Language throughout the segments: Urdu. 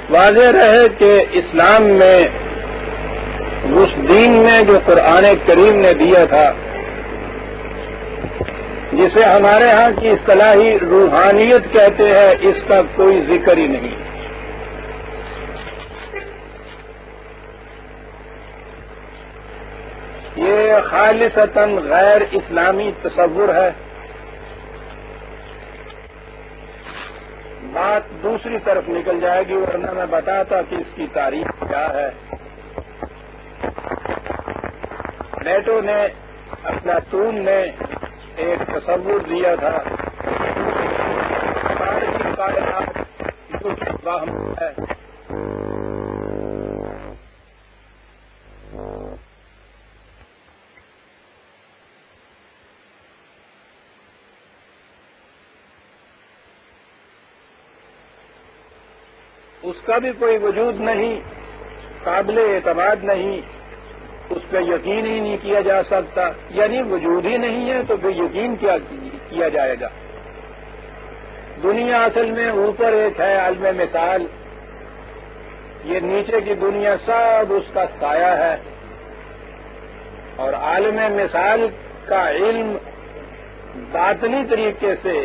واضح رہے کہ اسلام میں اس دین میں جو قرآن کریم نے دیا تھا، جسے ہمارے ہاں کی اصطلاحی روحانیت کہتے ہیں، اس کا کوئی ذکر ہی نہیں۔ یہ خالصتاً غیر اسلامی تصور ہے۔ بات دوسری طرف نکل جائے گی، ورنہ میں بتاتا کہ اس کی تاریخ کیا ہے۔ پلیٹو نے، افلاطون نے ایک تصور دیا تھا، ساری کائنات واہم ہے، اس کا بھی کوئی وجود نہیں، قابل اعتماد نہیں، اس پہ یقین ہی نہیں کیا جا سکتا، یعنی وجود ہی نہیں ہے تو پھر یقین کیا کیا جائے گا۔ دنیا اصل میں اوپر ایک ہے عالم مثال، یہ نیچے کی دنیا سب اس کا سایہ ہے، اور عالم مثال کا علم باطنی طریقے سے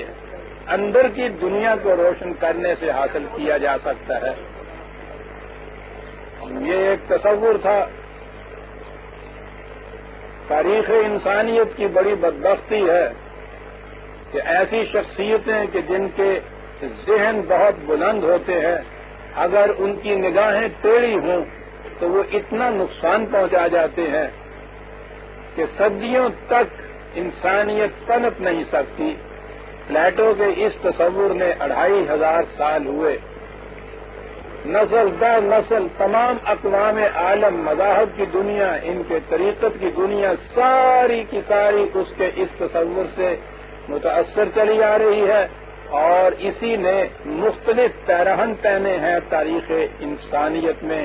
اندر کی دنیا کو روشن کرنے سے حاصل کیا جا سکتا ہے۔ یہ ایک تصور تھا۔ تاریخ انسانیت کی بڑی بدبختی ہے کہ ایسی شخصیتیں کہ جن کے ذہن بہت بلند ہوتے ہیں، اگر ان کی نگاہیں ٹیڑھی ہوں تو وہ اتنا نقصان پہنچا جاتے ہیں کہ صدیوں تک انسانیت پنپ نہیں سکتی۔ پلیٹو کے اس تصور نے 2500 سال ہوئے، نسل در نسل تمام اقوام عالم، مذاہب کی دنیا، ان کے طریقت کی دنیا، ساری کی ساری اس کے اس تصور سے متاثر چلی آ رہی ہے، اور اسی نے مختلف پیرہن پہنے ہیں تاریخ انسانیت میں۔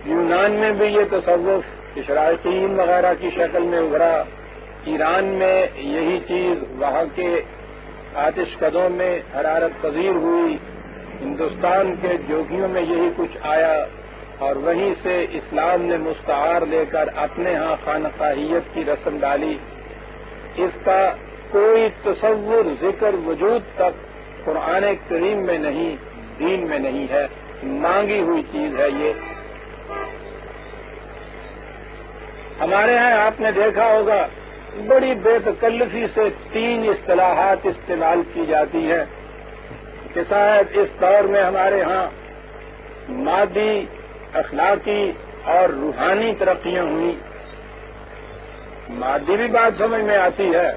یونان میں بھی یہ تصور اشراقیین وغیرہ کی شکل میں ابھرا، ایران میں یہی چیز وہاں کے آتش کدوں میں حرارت پذیر ہوئی، ہندوستان کے جوگیوں میں یہی کچھ آیا، اور وہیں سے اسلام نے مستعار لے کر اپنے ہاں خانقاہیت کی رسم ڈالی۔ اس کا کوئی تصور، ذکر، وجود تک قرآن کریم میں نہیں، دین میں نہیں ہے، مانگی ہوئی چیز ہے یہ۔ ہمارے ہاں آپ نے دیکھا ہوگا بڑی بے تکلفی سے 3 اصطلاحات استعمال کی جاتی ہیں کہ صاحب اس دور میں ہمارے ہاں مادی، اخلاقی اور روحانی ترقیاں ہوئی۔ مادی بھی بات سمجھ میں آتی ہے،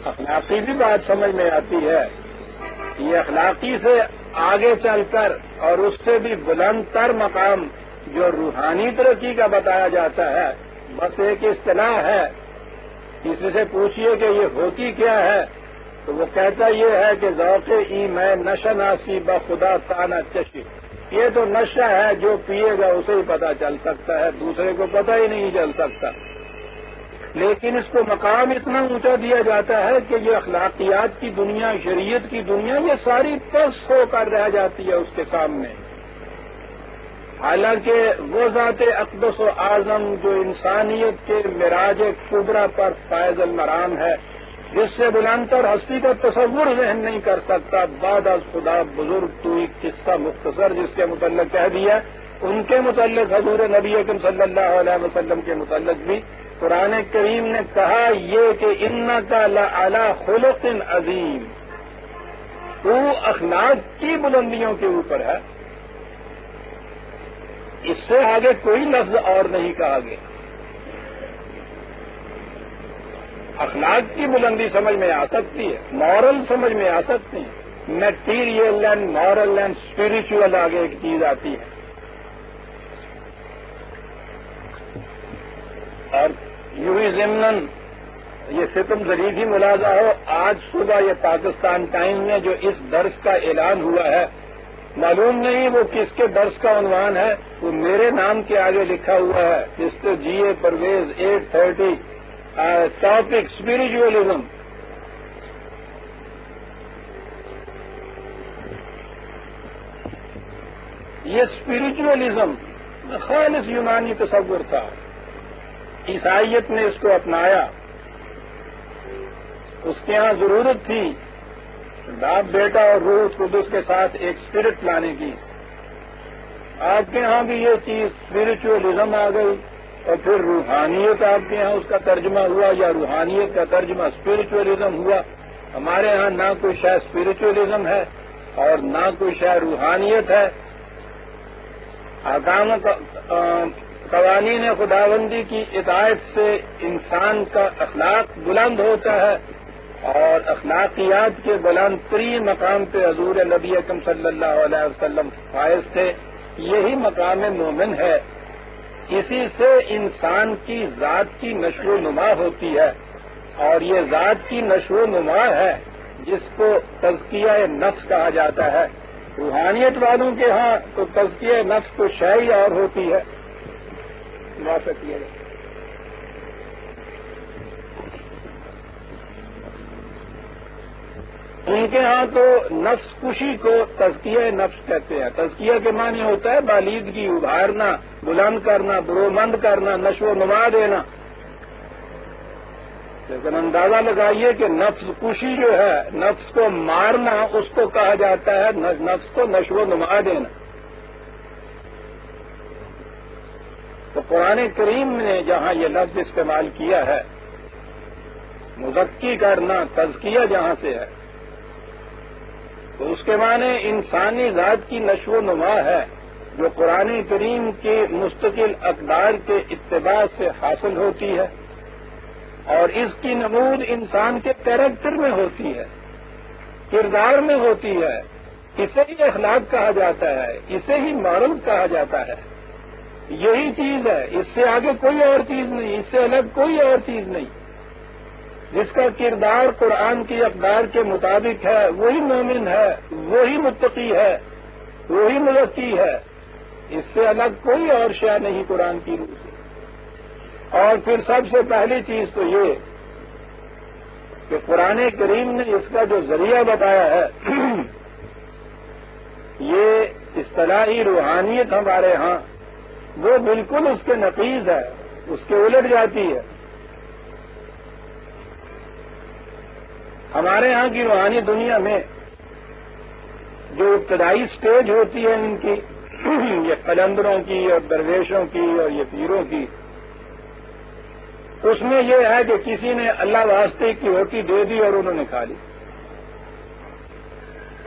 اخلاقی بھی بات سمجھ میں آتی ہے۔ یہ اخلاقی سے آگے چل کر اور اس سے بھی بلند تر مقام جو روحانی ترقی کا بتایا جاتا ہے، بس ایک اصطلاح ہے۔ کسی سے پوچھئے کہ یہ ہوتی کیا ہے تو وہ کہتا یہ ہے کہ ذوق میں نشہ ناسی بخدا تانا چشی، یہ تو نشہ ہے، جو پیے گا اسے ہی پتہ چل سکتا ہے، دوسرے کو پتہ ہی نہیں چل سکتا۔ لیکن اس کو مقام اتنا اونچا دیا جاتا ہے کہ یہ اخلاقیات کی دنیا، شریعت کی دنیا، یہ ساری پس ہو کر رہ جاتی ہے اس کے سامنے۔ حالانکہ وہ ذات اقدس و اعظم جو انسانیت کے معراج کبریٰ پر فائز المرام ہے، جس سے بلند تر ہستی کا تصور ذہن نہیں کر سکتا، بعد از خدا بزرگ تو ایک قصہ مختصر جس کے متعلق کہہ دیا، ان کے متعلق حضور نبی اکرم صلی اللہ علیہ وسلم کے متعلق بھی قرآن کریم نے کہا یہ کہ انک لعلی خلق عظیم، تو اخلاق کی بلندیوں کے اوپر ہے۔ اس سے آگے کوئی لفظ اور نہیں کہا گیا۔ اخلاق کی بلندی سمجھ میں آ سکتی ہے، مورل سمجھ میں آ سکتی ہے، material and moral and spiritual آگے ایک چیز آتی ہے۔ اور یوں ہی ضمناً یہ ستم ظریف ہی ملاحظہ ہو، آج صبح یہ پاکستان ٹائمز میں جو اس درس کا اعلان ہوا ہے، معلوم نہیں وہ کس کے درس کا عنوان ہے، وہ میرے نام کے آگے لکھا ہوا ہے، مسٹر جی اے پرویز 830، ٹاپک اسپرچولیزم۔ یہ اسپرچولیزم خالص یونانی تصور تھا. عیسائیت نے اس کو اپنایا. اس کے ہاں ضرورت تھی باپ بیٹا اور روح القدس کے ساتھ ایک اسپرٹ لانے کی. آپ کے ہاں بھی یہ چیز اسپرچولیزم آ گئی اور پھر روحانیت آپ کے ہاں اس کا ترجمہ ہوا یا روحانیت کا ترجمہ اسپرچولیزم ہوا. ہمارے ہاں نہ کوئی شے اسپرچولیزم ہے اور نہ کوئی شے روحانیت ہے. احکام قوانین خداوندی کی اطاعت سے انسان کا اخلاق بلند ہوتا ہے اور اخلاقیات کے بلند ترین مقام پہ حضور نبی اکرم صلی اللہ علیہ وسلم فائز تھے. یہی مقام مومن ہے. اسی سے انسان کی ذات کی نشو و نما ہوتی ہے اور یہ ذات کی نشو و نما ہے جس کو تزکیہ نفس کہا جاتا ہے. روحانیت والوں کے ہاں تو تزکیہ نفس تو شے اور ہوتی ہے. ان کے ہاں تو نفس کشی کو تزکیہ نفس کہتے ہیں. تزکیہ کے معنی ہوتا ہے بالیدگی، ابھارنا، بلند کرنا، برومند کرنا، نشو و نما دینا. لیکن اندازہ لگائیے کہ نفس کشی جو ہے، نفس کو مارنا، اس کو کہا جاتا ہے نفس کو نشو و نما دینا. تو قرآن کریم نے جہاں یہ لفظ استعمال کیا ہے، مزکی کرنا، تزکیہ جہاں سے ہے، تو اس کے معنی انسانی ذات کی نشو و نما ہے جو قرآن کریم کے مستقل اقدار کے اتباع سے حاصل ہوتی ہے اور اس کی نمود انسان کے کیریکٹر میں ہوتی ہے، کردار میں ہوتی ہے. اسے ہی اخلاق کہا جاتا ہے، اسے ہی مورل کہا جاتا ہے. یہی چیز ہے، اس سے آگے کوئی اور چیز نہیں، اس سے الگ کوئی اور چیز نہیں. جس کا کردار قرآن کی اقدار کے مطابق ہے وہی مومن ہے، وہی متقی ہے، وہی مزکی ہے. اس سے الگ کوئی اور شے نہیں قرآن کی روح سے. اور پھر سب سے پہلی چیز تو یہ کہ قرآن کریم نے اس کا جو ذریعہ بتایا ہے یہ اصطلاحی روحانیت ہمارے ہاں وہ بالکل اس کے نقیض ہے، اس کے الٹ جاتی ہے. ہمارے ہاں کی روحانی دنیا میں جو ابتدائی سٹیج ہوتی ہے ان کی یہ قلندروں کی اور درویشوں کی اور یہ پیروں کی، اس میں یہ ہے کہ کسی نے اللہ واسطے کی روٹی دے دی اور انہوں نے کھا لی.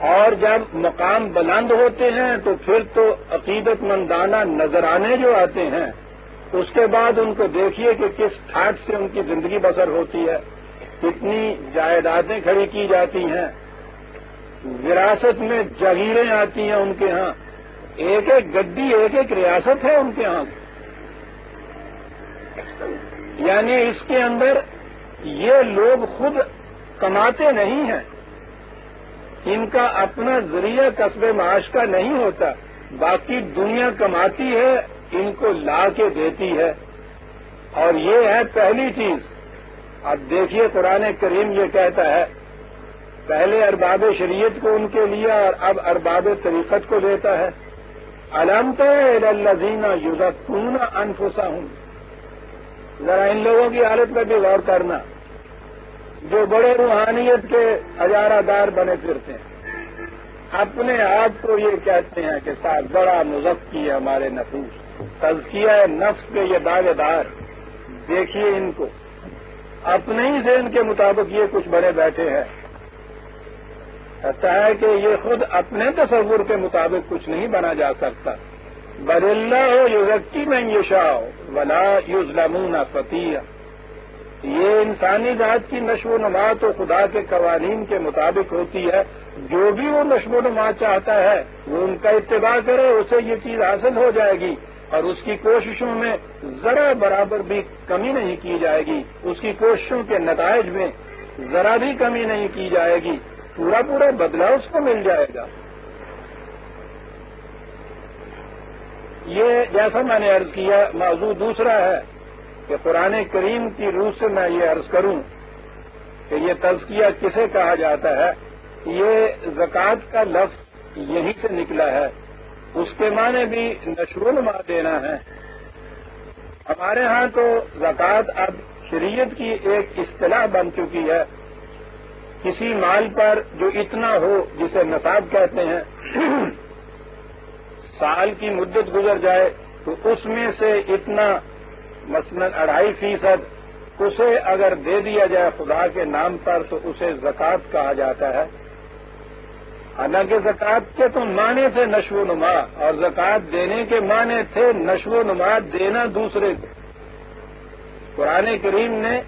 اور جب مقام بلند ہوتے ہیں تو پھر تو عقیدت مندانہ نذرانے جو آتے ہیں اس کے بعد ان کو دیکھیے کہ کس ٹھاٹ سے ان کی زندگی بسر ہوتی ہے، کتنی جائیدادیں کھڑی کی جاتی ہیں، وراثت میں جاگیریں آتی ہیں ان کے ہاں، ایک ایک گڈی ایک ایک ریاست ہے ان کے ہاں. یعنی اس کے اندر یہ لوگ خود کماتے نہیں ہیں، ان کا اپنا ذریعہ کسب معاش کا نہیں ہوتا، باقی دنیا کماتی ہے، ان کو لا کے دیتی ہے. اور یہ ہے پہلی چیز. اب دیکھیے قرآن کریم یہ کہتا ہے، پہلے ارباب شریعت کو ان کے لیا اور اب ارباب طریقت کو دیتا ہے. الم تر الی الذین یزکون انفسہم. ذرا ان لوگوں کی حالت پر بھی غور کرنا جو بڑے روحانیت کے ہزارہ دار بنے پھرتے ہیں، اپنے آپ کو یہ کہتے ہیں کہ صاحب بڑا مزکی ہے ہمارے نفوس، تزکیہ نفس کے یہ دعوے دار. دیکھیے ان کو اپنے ہی ذہن کے مطابق یہ کچھ بڑے بیٹھے ہیں. کہتا ہے کہ یہ خود اپنے تصور کے مطابق کچھ نہیں بنا جا سکتا. بل اللہ یزکی من یشاء ولا یظلمون فتیلا. یہ انسانی ذات کی نشو و نما تو خدا کے قوانین کے مطابق ہوتی ہے. جو بھی وہ نشو و نما چاہتا ہے وہ ان کا اتباع کرے، اسے یہ چیز حاصل ہو جائے گی اور اس کی کوششوں میں ذرا برابر بھی کمی نہیں کی جائے گی، اس کی کوششوں کے نتائج میں ذرا بھی کمی نہیں کی جائے گی، پورا پورا بدلہ اس کو مل جائے گا. یہ جیسا میں نے عرض کیا موضوع دوسرا ہے کہ قرآن کریم کی روح سے میں یہ عرض کروں کہ یہ تزکیہ کسے کہا جاتا ہے. یہ زکوٰۃ کا لفظ یہیں سے نکلا ہے اس کے معنی بھی نشو و نما دینا ہے۔ ہمارے ہاں تو زکوٰۃ اب شریعت کی ایک اصطلاح بن چکی ہے، کسی مال پر جو اتنا ہو جسے نصاب کہتے ہیں، سال کی مدت گزر جائے تو اس میں سے اتنا مثلاً 2.5% اسے اگر دے دیا جائے خدا کے نام پر تو اسے زکوٰۃ کہا جاتا ہے۔ حالانکہ زکوٰۃ کے تو معنی تھے نشو و نما، اور زکوٰۃ دینے کے معنی تھے نشو و نما دینا دوسرے کو۔ قرآن کریم نے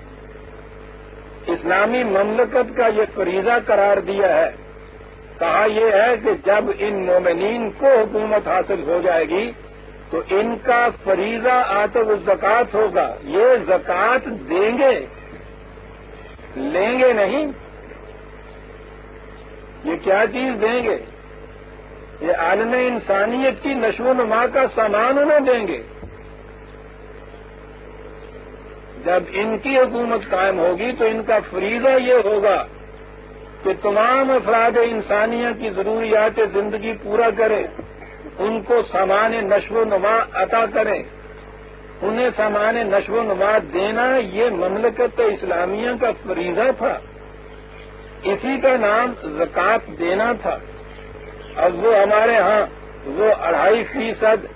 اسلامی مملکت کا یہ فریضہ قرار دیا ہے، کہا یہ ہے کہ جب ان مومنین کو حکومت حاصل ہو جائے گی تو ان کا فریضہ آتو الزکوٰۃ ہوگا، یہ زکوٰۃ دیں گے، لیں گے نہیں۔ یہ کیا چیز دیں گے؟ یہ عالم انسانیت کی نشو و نما کا سامان انہیں دیں گے۔ جب ان کی حکومت قائم ہوگی تو ان کا فریضہ یہ ہوگا کہ تمام افراد انسانیہ کی ضروریات زندگی پورا کریں، ان کو سامان نشو و نما عطا کریں، انہیں سامان نشو و نما دینا یہ مملکت اسلامیہ کا فریضہ تھا، اسی کا نام زکوٰۃ دینا تھا۔ اب وہ ہمارے ہاں وہ 2.5%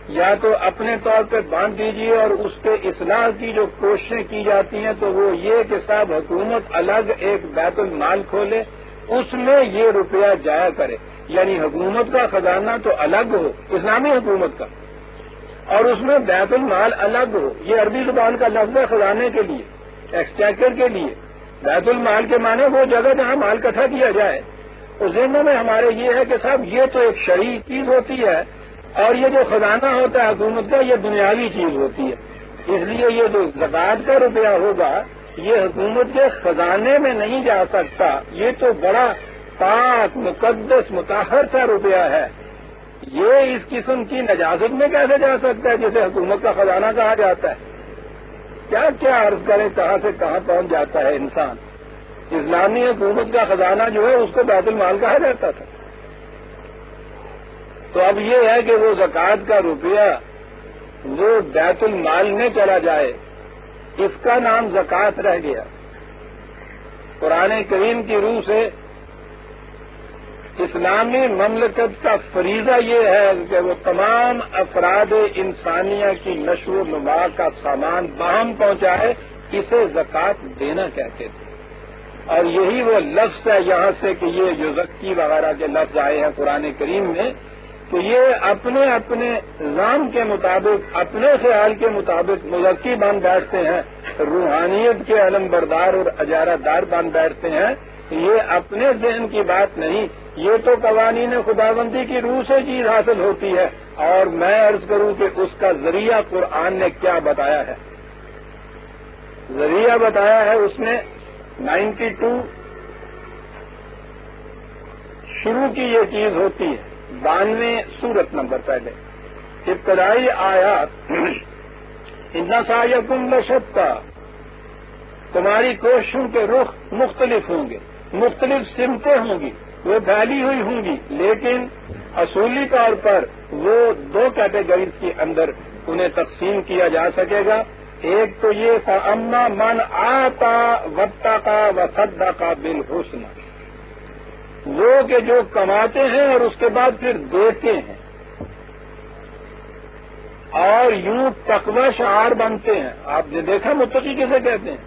یا تو اپنے طور پہ باندھ دیجیے، اور اس کے اصلاح کی جو کوششیں کی جاتی ہیں تو وہ یہ کہ صاحب حکومت الگ ایک بیت المال کھولے، اس میں یہ روپیہ جایا کرے، یعنی حکومت کا خزانہ تو الگ ہو اسلامی حکومت کا، اور اس میں بیت المال الگ ہو۔ یہ عربی زبان کا لفظ ہے خزانے کے لیے، ایکسچیکر کے لیے۔ بیت المال کے معنی وہ جگہ جہاں مال اکٹھا کیا جائے۔ تو ذہنوں میں ہمارے یہ ہے کہ صاحب یہ تو ایک شرعی چیز ہوتی ہے، اور یہ جو خزانہ ہوتا ہے حکومت کا یہ دنیاوی چیز ہوتی ہے، اس لیے یہ جو زکوٰۃ کا روپیہ ہوگا یہ حکومت کے خزانے میں نہیں جا سکتا، یہ تو بڑا پاک مقدس مطہر سا روپیہ ہے، یہ اس قسم کی نجاست میں کیسے جا سکتا ہے جسے حکومت کا خزانہ کہا جاتا ہے؟ کیا کیا عرض کریں کہاں سے کہاں پہنچ جاتا ہے انسان۔ اسلامی حکومت کا خزانہ جو ہے اس کو بیت المال کہا جاتا تھا۔ تو اب یہ ہے کہ وہ زکوٰۃ کا روپیہ وہ بیت المال میں چلا جائے، اس کا نام زکوٰۃ رہ گیا۔ قرآن کریم کی روح سے اسلامی مملکت کا فریضہ یہ ہے کہ وہ تمام افراد انسانیہ کی نشو و نما کا سامان باہم پہنچائے، اسے زکوٰۃ دینا کہتے تھے۔ اور یہی وہ لفظ ہے یہاں سے کہ یہ جو زکی وغیرہ کے لفظ آئے ہیں قرآن کریم میں، تو یہ اپنے اپنے نظام کے مطابق اپنے خیال کے مطابق مزکی بن بیٹھتے ہیں، روحانیت کے علم بردار اور اجارہ دار بن بیٹھتے ہیں۔ یہ اپنے ذہن کی بات نہیں، یہ تو قوانین خداوندی کی روح سے چیز حاصل ہوتی ہے۔ اور میں عرض کروں کہ اس کا ذریعہ قرآن نے کیا بتایا ہے۔ ذریعہ بتایا ہے اس نے 92 شروع کی یہ چیز ہوتی ہے، 92 سورت نمبر پہلے ابتدائی آیات، ان سعیکم لشتی، تمہاری کوششوں کے رخ مختلف ہوں گے، مختلف سمتیں ہوں گی، وہ پھیلی ہوئی ہوں گی، لیکن اصولی طور پر وہ 2 کیٹیگریز کے اندر انہیں تقسیم کیا جا سکے گا۔ ایک تو یہ فَأَمَّا مَنْ آتَى وَاتَّقَى وَصَدَّقَ بِالْحُسْنَى، وہ کہ جو کماتے ہیں اور اس کے بعد پھر دیتے ہیں اور یوں تقوی شعار بنتے ہیں۔ آپ نے دیکھا متقی کسے کہتے ہیں؟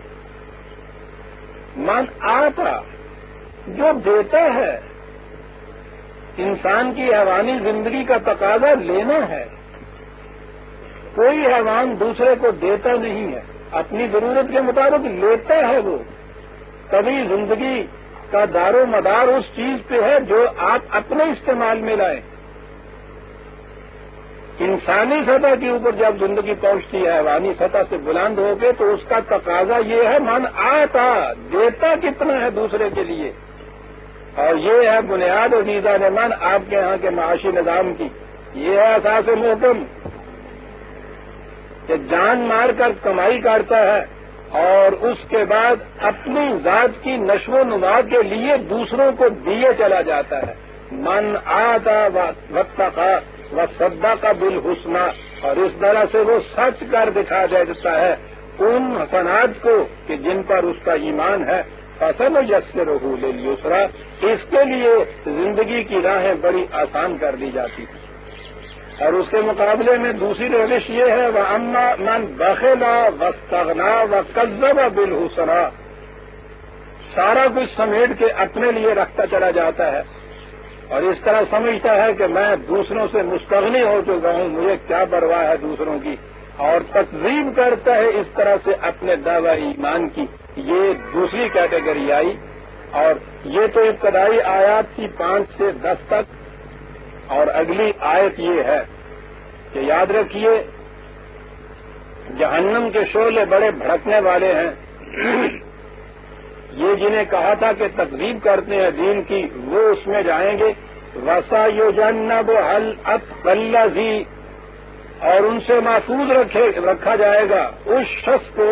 من آتا، جو دیتا ہے۔ انسان کی حیوانی زندگی کا تقاضا لینا ہے، کوئی حیوان دوسرے کو دیتا نہیں ہے، اپنی ضرورت کے مطابق لیتا ہے وہ۔ کبھی زندگی کا دار و مدار اس چیز پہ ہے جو آپ اپنے استعمال میں لائیں۔ انسانی سطح کے اوپر جب زندگی پہنچتی ہے حیوانی سطح سے بلند ہو کے، تو اس کا تقاضا یہ ہے من آتا، دیتا کتنا ہے دوسرے کے لیے۔ اور یہ ہے بنیاد عزیزان من آپ کے یہاں کے معاشی نظام کی، یہ ہے اساس محکم کہ جان مار کر کمائی کرتا ہے اور اس کے بعد اپنی ذات کی نشو و نما کے لیے دوسروں کو دیے چلا جاتا ہے۔ من آتا واتقى، وصدق بالحسنی، اور اس طرح سے وہ سچ کر دکھا دیتا ہے ان حسنات کو کہ جن پر اس کا ایمان ہے۔ فَسَنُيَسِّرُهُ لِلْيُسْرَىٰ، اس کے لیے زندگی کی راہیں بڑی آسان کر دی جاتی ہیں۔ اور اس کے مقابلے میں دوسری روش یہ ہے وَأَمَّا مَنْ بَخِلَ وَاسْتَغْنَىٰ وَكَذَّبَ بِالْحُسْنَىٰ، سارا کچھ سمیٹ کے اپنے لیے رکھتا چلا جاتا ہے اور اس طرح سمجھتا ہے کہ میں دوسروں سے مستغنی ہو چکا ہوں، مجھے کیا پرواہ ہے دوسروں کی، اور تکذیب کرتا ہے اس طرح سے اپنے دعوی ایمان کی۔ یہ دوسری کیٹیگری آئی، اور یہ تو ابتدائی آیات تھی 5 سے 10 تک، اور اگلی آیت یہ ہے کہ یاد رکھیے جہنم کے شعلے بڑے بھڑکنے والے ہیں۔ یہ جنہیں کہا تھا کہ تکذیب کرتے ہیں دین کی، وہ اس میں جائیں گے۔ وَسَيُجَنَّبُهَا الْأَتْقَى الَّذِي، اور ان سے محفوظ رکھا جائے گا اس شخص کو۔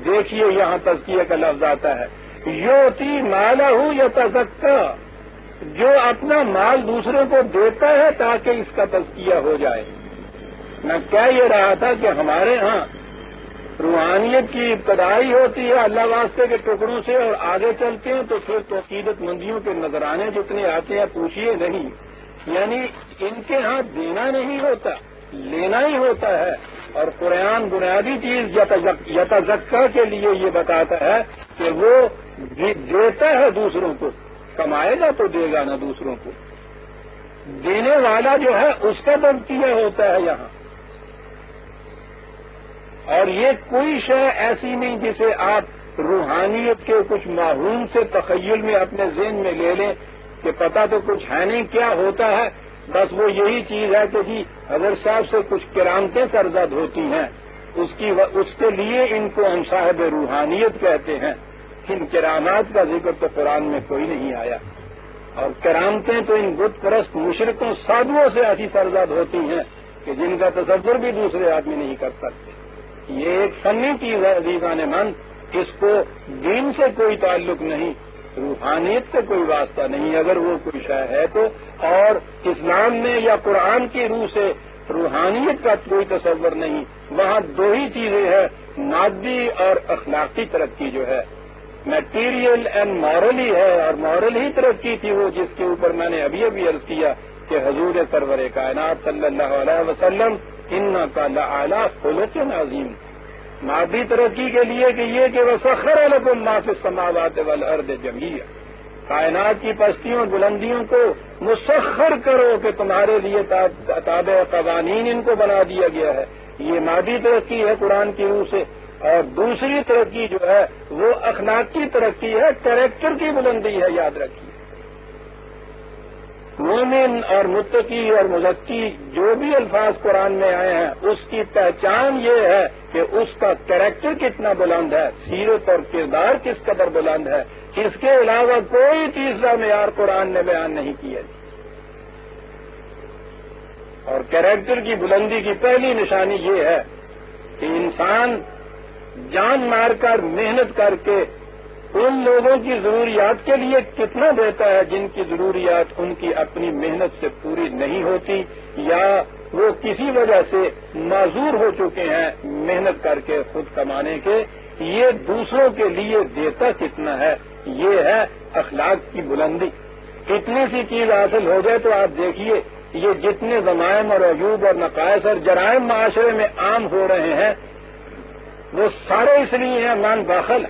دیکھیے یہاں تزکیہ کا لفظ آتا ہے، یؤتی مالہ یتزکیٰ، جو اپنا مال دوسروں کو دیتا ہے تاکہ اس کا تزکیہ ہو جائے۔ میں کہہ یہ رہا تھا کہ ہمارے ہاں روحانیت کی ابتدائی ہوتی ہے اللہ واسطے کے ٹکڑوں سے، اور آگے چلتے ہیں تو پھر تو عقیدت مندیوں کے نذرانے جتنے آتے ہیں پوچھیے نہیں، یعنی ان کے ہاں دینا نہیں ہوتا، لینا ہی ہوتا ہے۔ اور قرآن بنیادی چیز یتزکیٰ کے لیے یہ بتاتا ہے کہ وہ دیتا ہے دوسروں کو، کمائے گا تو دے گا نا دوسروں کو، دینے والا جو ہے اس کا تزکیہ ہوتا ہے یہاں۔ اور یہ کوئی شے ایسی نہیں جسے آپ روحانیت کے کچھ معہوم سے تخیل میں اپنے ذہن میں لے لیں کہ پتہ تو کچھ ہے نہیں کیا ہوتا ہے، بس وہ یہی چیز ہے کہ جی حضرت صاحب سے کچھ کرامتیں سرزد ہوتی ہیں، اس کے لیے ان کو ہم صاحب روحانیت کہتے ہیں۔ ان کرامات کا ذکر تو قرآن میں کوئی نہیں آیا، اور کرامتیں تو ان بت پرست مشرکوں سادھوؤں سے ایسی سرزد ہوتی ہیں کہ جن کا تصور بھی دوسرے آدمی نہیں کر سکتے۔ یہ ایک فنی چیز ہے عزیزان من، اس کو دین سے کوئی تعلق نہیں، روحانیت سے کوئی واسطہ نہیں، اگر وہ کوئی شے ہے تو۔ اور اسلام میں یا قرآن کی روح سے روحانیت کا کوئی تصور نہیں، وہاں دو ہی چیزیں ہیں، مادی اور اخلاقی ترقی جو ہے، میٹیریل اینڈ مورل ہی ہے، اور مورل ہی ترقی تھی وہ جس کے اوپر میں نے ابھی عرض کیا کہ حضور سرور کائنات صلی اللہ علیہ وسلم انک لعلی خلق عظیم۔ مادی ترقی کے لیے کہ یہ کہ وسخر لکم ما فی السماوات والارض جميعا، کائنات کی پستیوں بلندیوں کو مسخر کرو کہ تمہارے لیے تابع قوانین ان کو بنا دیا گیا ہے، یہ مادی ترقی ہے قرآن کی روح سے۔ اور دوسری ترقی جو ہے وہ اخلاقی ترقی ہے، کریکٹر کی بلندی ہے، یاد رکھیے۔ مومن اور متقی اور مزکی جو بھی الفاظ قرآن میں آئے ہیں اس کی پہچان یہ ہے کہ اس کا کریکٹر کتنا بلند ہے، سیرت اور کردار کس قدر بلند ہے، اس کے علاوہ کوئی تیسرا معیار قرآن نے بیان نہیں کیا۔ اور کریکٹر کی بلندی کی پہلی نشانی یہ ہے کہ انسان جان مار کر محنت کر کے ان لوگوں کی ضروریات کے لیے کتنا دیتا ہے جن کی ضروریات ان کی اپنی محنت سے پوری نہیں ہوتی، یا وہ کسی وجہ سے معذور ہو چکے ہیں محنت کر کے خود کمانے کے، یہ دوسروں کے لیے دیتا کتنا ہے، یہ ہے اخلاق کی بلندی۔ اتنی سی چیز حاصل ہو جائے تو آپ دیکھیے یہ جتنے ضمائم اور عیوب اور نقائص اور جرائم معاشرے میں عام ہو رہے ہیں وہ سارے اس لیے ہیں من باخل،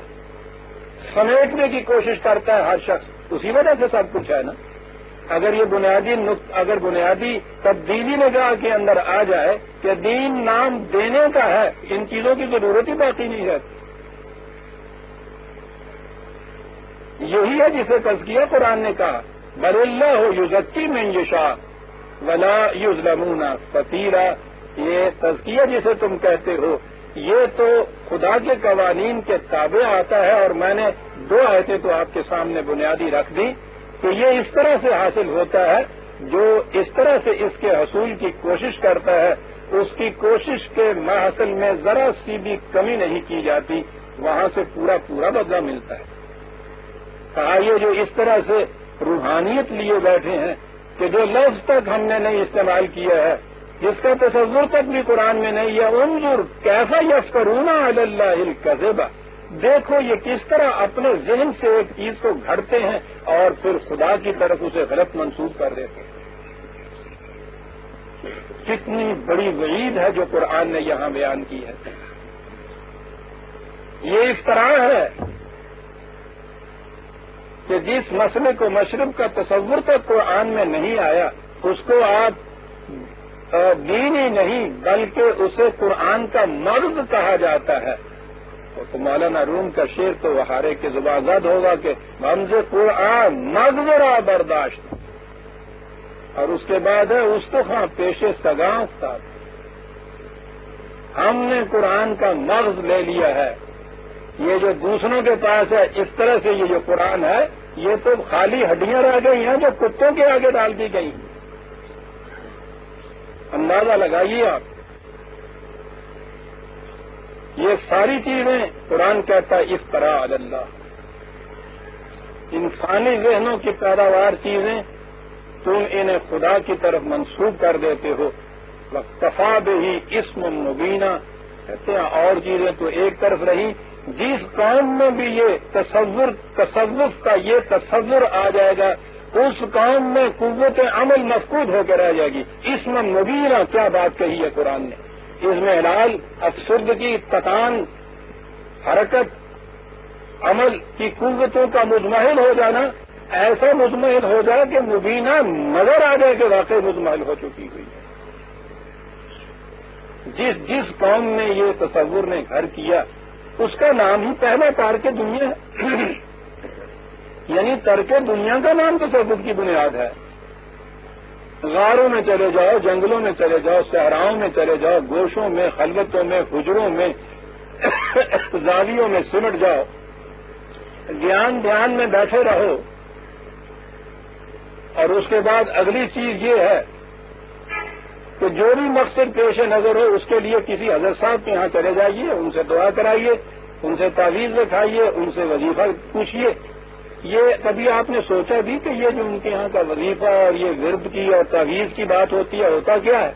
سمیٹنے کی کوشش کرتا ہے ہر شخص، اسی وجہ سے سب کچھ ہے نا۔ اگر یہ بنیادی تبدیلی نگاہ کے اندر آ جائے کہ دین نام دینے کا ہے، ان چیزوں کی ضرورت ہی باقی نہیں ہے۔ یہی ہے جسے تزکیہ قرآن نے کہا بل اللہ یزکی من یشاء ولا یظلمون فتیلا، یہ تزکیہ جسے تم کہتے ہو یہ تو خدا کے قوانین کے تابع آتا ہے، اور میں نے 2 آیتیں تو آپ کے سامنے بنیادی رکھ دی کہ یہ اس طرح سے حاصل ہوتا ہے، جو اس طرح سے اس کے حصول کی کوشش کرتا ہے اس کی کوشش کے محصل میں ذرا سی بھی کمی نہیں کی جاتی، وہاں سے پورا بدلہ ملتا ہے۔ کہا یہ جو اس طرح سے روحانیت لیے بیٹھے ہیں کہ جو لفظ تک ہم نے نہیں استعمال کیا ہے جس کا تصور تک بھی قرآن میں نہیں ہے، انظر کیف یفترون علی اللہ الکذب، دیکھو یہ کس طرح اپنے ذہن سے ایک چیز کو گھڑتے ہیں اور پھر خدا کی طرف اسے غلط منسوب کر دیتے ہیں۔ کتنی بڑی وعید ہے جو قرآن نے یہاں بیان کی ہے۔ یہ افتراء ہے کہ جس مسئلے کو مشرب کا تصور تک قرآن میں نہیں آیا اس کو آپ دین ہی نہیں بلکہ اسے قرآن کا مغز کہا جاتا ہے۔ تو مولانا روم کا شعر تو وہارے کے زبان زد ہوگا کہ رمز قرآن مغز را برداشت، اور اس کے بعد ہے استخواں پیش سگاں استاد۔ ہم نے قرآن کا مغز لے لیا ہے، یہ جو دوسروں کے پاس ہے اس طرح سے یہ جو قرآن ہے یہ تو خالی ہڈیاں رہ گئی ہیں جو کتوں کے آگے ڈال دی گئی ہیں۔ اندازہ لگائیے آپ، یہ ساری چیزیں قرآن کہتا ہے افتراء علی اللہ، انسانی ذہنوں کی پیداوار چیزیں تم انہیں خدا کی طرف منسوب کر دیتے ہو۔ وَاکْتَفَىٰ بِهِ اسم مبینہ، کہتے ہیں اور چیزیں تو ایک طرف رہی، جس قوم میں بھی یہ تصوف کا یہ تصور آ جائے گا اس قوم میں قوت عمل مفقود ہو کے رہ جائے گی۔ اسم مبینہ، کیا بات کہی ہے قرآن نے، اس میں حلال افسردگی تکان حرکت عمل کی قوتوں کا مزمحل ہو جانا، ایسا مزمحل ہو جائے کہ مبینہ نظر آ جائے کہ واقعی مزمحل ہو چکی ہوئی ہے۔ جس قوم نے یہ تصور نے گھر کیا اس کا نام ہی پہلا تارک دنیا ہے، یعنی ترک دنیا کا نام تصوف کی بنیاد ہے۔ غاروں میں چلے جاؤ، جنگلوں میں چلے جاؤ، صحراؤں میں چلے جاؤ، گوشوں میں، خلوتوں میں، حجروں میں، زاویوں میں سمٹ جاؤ، دھیان میں بیٹھے رہو، اور اس کے بعد اگلی چیز یہ ہے کہ جو بھی مقصد پیش نظر ہو اس کے لیے کسی حضرت صاحب کے یہاں چلے جائیے، ان سے دعا کرائیے، ان سے تعویذ لکھائیے، ان سے وظیفہ پوچھیے۔ یہ کبھی آپ نے سوچا بھی کہ یہ جو ان کے یہاں کا وظیفہ اور یہ ورد کی اور تعویذ کی بات ہوتی ہے، ہوتا کیا ہے؟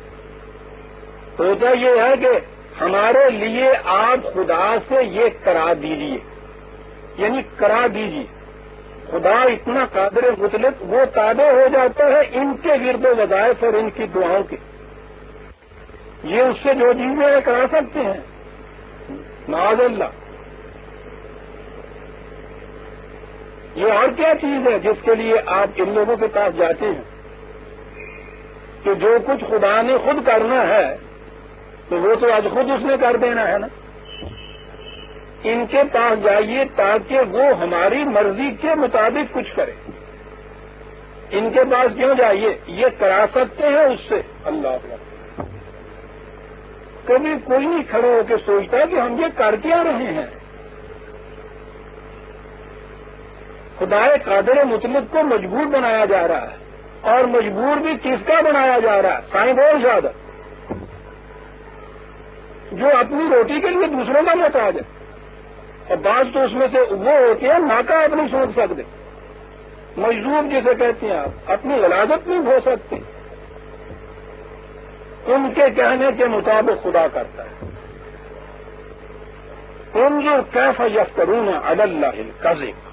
ہوتا یہ ہے کہ ہمارے لیے آپ خدا سے یہ کرا دیجیے، یعنی کرا دیجیے۔ خدا اتنا قادر مطلق، وہ تابع ہو جاتا ہے ان کے ورد و وظائف اور ان کی دعاؤں کے، یہ اس سے جو چیزیں کرا سکتے ہیں، معاذ اللہ۔ یہ اور کیا چیز ہے جس کے لیے آپ ان لوگوں کے پاس جاتے ہیں کہ جو کچھ خدا نے خود کرنا ہے تو وہ تو آج خود اس نے کر دینا ہے نا۔ ان کے پاس جائیے تاکہ وہ ہماری مرضی کے مطابق کچھ کرے۔ ان کے پاس کیوں جائیے؟ یہ کرا سکتے ہیں اس سے، اللہ اکبر۔ کبھی کوئی نہیں کھڑے ہو کے سوچتا کہ ہم یہ کر کیا رہے ہیں۔ خدا قادر مطلق کو مجبور بنایا جا رہا ہے، اور مجبور بھی کس کا بنایا جا رہا ہے؟ سائیں بول زیادہ، جو اپنی روٹی کے لیے دوسروں کا محتاج ہے، اور بعض تو اس میں سے وہ ہوتے ہیں ناکا آپ نہیں سوچ سکتے، مجذوب جسے کہتے ہیں آپ، اپنی غلاظت نہیں ہو سکتے، ان کے کہنے کے مطابق خدا کرتا ہے۔ انظر کیف یفترون علی اللہ الکذب،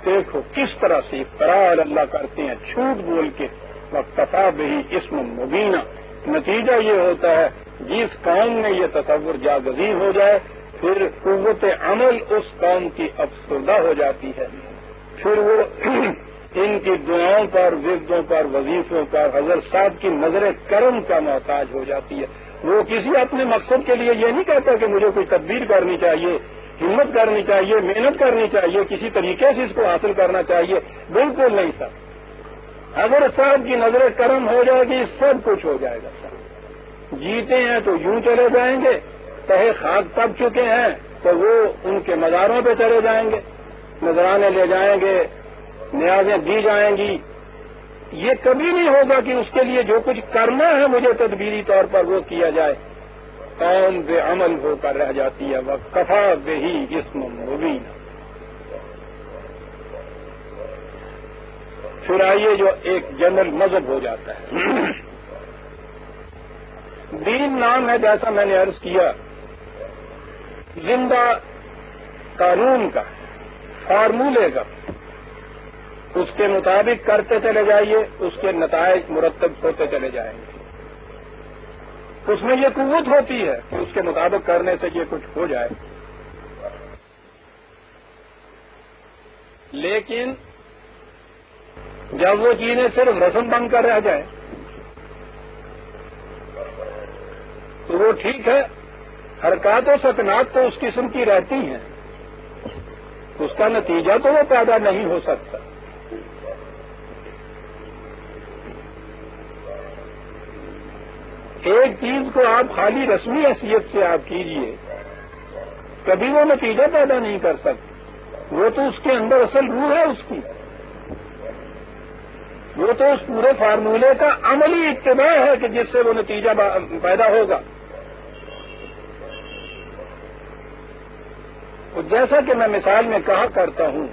دیکھو کس طرح سے افتراء علی اللہ کرتے ہیں جھوٹ بول کے۔ واکتفیٰ بہ اسم مبینہ، نتیجہ یہ ہوتا ہے جس قوم میں یہ تصور جاگزین ہو جائے پھر قوت عمل اس قوم کی افسردہ ہو جاتی ہے، پھر وہ ان کی دعاؤں پر، وردوں پر، وظیفوں پر، حضرت صاحب کی نظر کرم کا محتاج ہو جاتی ہے۔ وہ کسی اپنے مقصد کے لیے یہ نہیں کہتا کہ مجھے کوئی تدبیر کرنی چاہیے، ہمت کرنی چاہیے، محنت کرنی چاہیے، کسی طریقے سے اس کو حاصل کرنا چاہیے، بالکل نہیں سر۔ حضرت صاحب کی نظر کرم ہو جائے گی سب کچھ ہو جائے گا سر۔ جیتے ہیں تو یوں چلے جائیں گے، تہے خاک تب چکے ہیں تو وہ ان کے مزاروں پہ چلے جائیں گے، نذرانے لے جائیں گے، نیازیں دی جائیں گی۔ یہ کبھی نہیں ہوگا کہ اس کے لیے جو کچھ کرنا ہے مجھے تدبیری طور پر وہ کیا جائے۔ قوم بے عمل ہو کر رہ جاتی ہے۔ وَاکْتَفَىٰ بِهِ اسْمٌ مُبِینٌ۔ پھر آئیے جو ایک جنرل مذہب ہو جاتا ہے دین نام ہے، جیسا میں نے عرض کیا، زندہ قانون کا، فارمولے کا۔ اس کے مطابق کرتے چلے جائیے، اس کے نتائج مرتب ہوتے چلے جائیں گے۔ اس میں یہ قوت ہوتی ہے کہ اس کے مطابق کرنے سے یہ کچھ ہو جائے۔ لیکن جب وہ چیزیں صرف رسم بن کر رہ جائیں تو وہ ٹھیک ہے، حرکات و سکنات تو اس قسم کی رہتی ہیں، اس کا نتیجہ تو وہ پیدا نہیں ہو سکتا۔ ایک چیز کو آپ خالی رسمی حیثیت سے آپ کیجئے، کبھی وہ نتیجہ پیدا نہیں کر سکتے۔ وہ تو اس کے اندر اصل روح ہے اس کی، وہ تو اس پورے فارمولے کا عملی اتباع ہے کہ جس سے وہ نتیجہ پیدا ہوگا۔ جیسا کہ میں مثال میں کہا کرتا ہوں،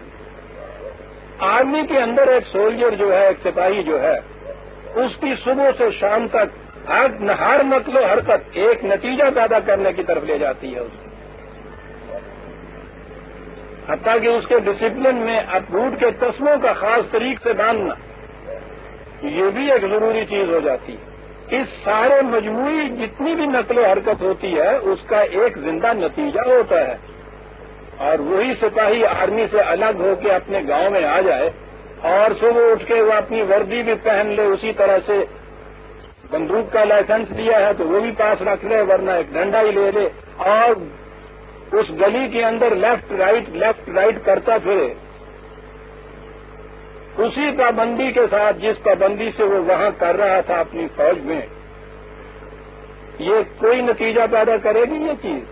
آرمی کے اندر ایک سولجر جو ہے، ایک سپاہی جو ہے، اس کی صبح سے شام تک ہر نقل و حرکت ایک نتیجہ پیدا کرنے کی طرف لے جاتی ہے اس کو، حتیٰ کہ اس کے ڈسپلن میں اپروٹ کے قسموں کا خاص طریق سے باندھنا یہ بھی ایک ضروری چیز ہو جاتی ہے۔ اس سارے مجموعی جتنی بھی نقل و حرکت ہوتی ہے اس کا ایک زندہ نتیجہ ہوتا ہے، اور وہی سپاہی آرمی سے الگ ہو کے اپنے گاؤں میں آ جائے اور صبح اٹھ کے وہ اپنی وردی بھی پہن لے، اسی طرح سے بندوق کا لائسنس لیا ہے تو وہ بھی پاس رکھ لے، ورنہ ایک ڈنڈا ہی لے لے، اور اس گلی کے اندر لیفٹ رائٹ کرتا پھرے اسی پابندی کے ساتھ جس پابندی سے وہ وہاں کر رہا تھا اپنی فوج میں، یہ کوئی نتیجہ پیدا کرے گی یہ چیز؟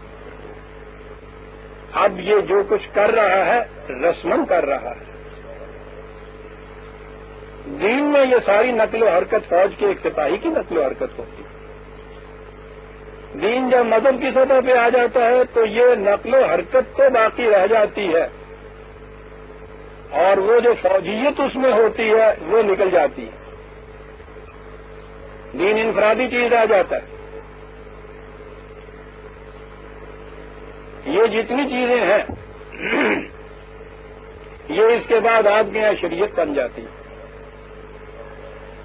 اب یہ جو کچھ کر رہا ہے رسمن کر رہا ہے۔ دین میں یہ ساری نقل و حرکت فوج کے ایک سپاہی کی نقل و حرکت ہوتی ہے۔ دین جب مذہب کی سطح پہ آ جاتا ہے تو یہ نقل و حرکت تو باقی رہ جاتی ہے، اور وہ جو فوجیت اس میں ہوتی ہے وہ نکل جاتی ہے۔ دین انفرادی چیز رہ جاتا ہے۔ یہ جتنی چیزیں ہیں یہ اس کے بعد آپ کے یہاں شریعت بن جاتی ہے۔